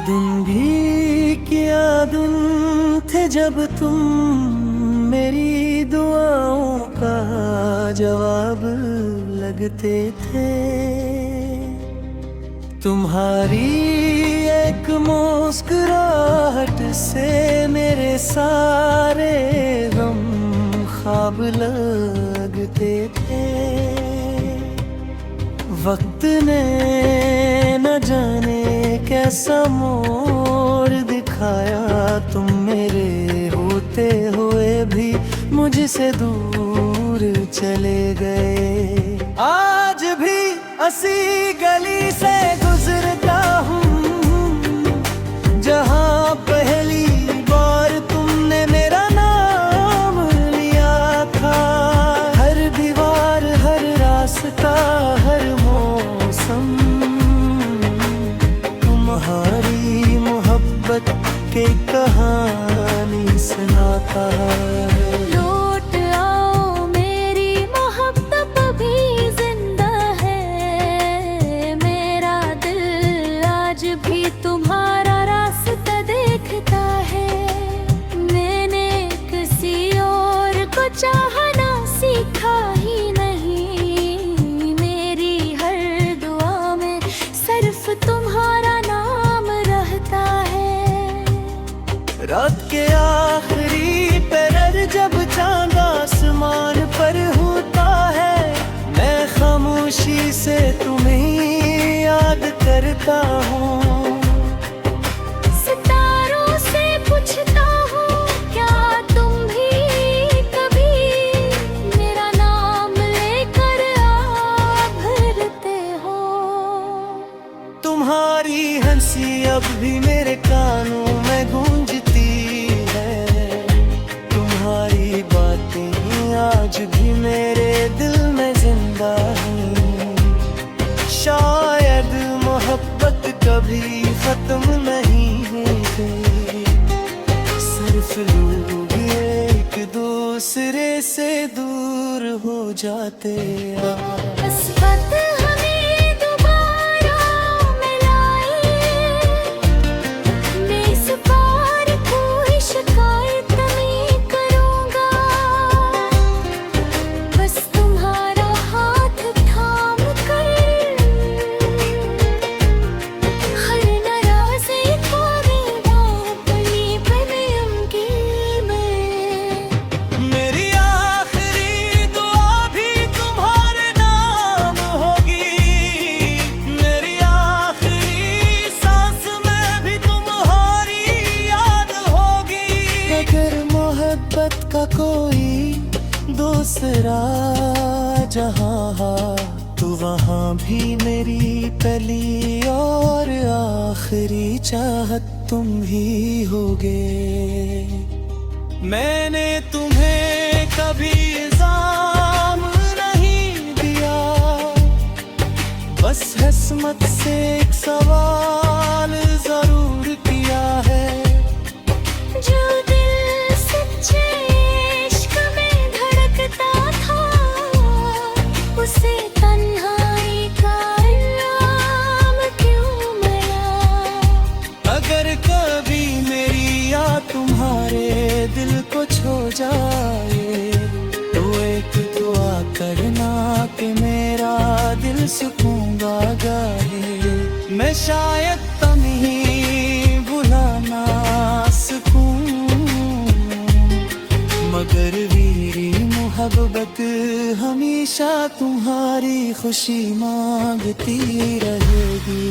दिन भी क्या दिन थे जब तुम मेरी दुआओं का जवाब लगते थे। तुम्हारी एक मुस्कुराहट से मेरे सारे गम ख्वाब लगते थे। वक्त ने न जाने कैसा मोड़ दिखाया, तुम मेरे होते हुए भी मुझसे दूर चले गए। आज भी असी गली से गुजरता हूँ जहाँ पहली बार तुमने मेरा नाम लिया था। हर दीवार, हर रास्ता, हर मौसम तुम्हारी मोहब्बत की कहानी सुनाता है। लौट आओ, मेरी मोहब्बत अभी जिंदा है। मेरा दिल आज भी तुम्हारा रास्ता देखता है। मैंने किसी और को चाहना सीखा ही नहीं। मेरी हर दुआ में सिर्फ तुम्हारा नाम रहता है। रात के आखिरी पहर जब चांद आसमान पर होता है, मैं खामोशी से तुम्हें याद करता हूँ। सितारों से पूछता हूँ, क्या तुम भी कभी मेरा नाम लेकर भरते हो? तुम्हारी हंसी अब भी मेरे कानों में गूंजती है। तुम्हारी बातें आज भी मेरे दिल में जिंदा हैं। शायद मोहब्बत कभी खत्म नहीं होती, सिर्फ लोग एक दूसरे से दूर हो जाते हैं। किस्मत हमें दोबारा मिलाए, मैं इस बार कोई शिकायत नहीं करूँगा। बस तुम्हारा हाथ थाम कर हर नाराज़ी को अपनी बनूंगी मैं। मेरी आखिरी दुआ भी तुम्हारे नाम होगी। मेरी आखिरी सांस में भी तुम्हारी याद होगी। अगर मोहब्बत का कोई दूसरा जहां तो वहाँ भी मेरी पहली और आखिरी चाहत तुम ही होगे। मैंने तुम्हें कभी इल्जाम नहीं दिया, बस किस्मत से एक सवाल जरूर किया है। जो दिल सच्चे इश्क में धड़कता था, उसे तन्हाई का इल्जाम क्यों मिला? अगर कभी मेरी याद तुम्हारे दिल को छू जाए, तो एक दुआ करना कि मेरा दिल सुकून गाए। मैं शायद तुम्हें भुला ना सकूं, मगर मेरी मोहब्बत हमेशा तुम्हारी खुशी मांगती रहेगी।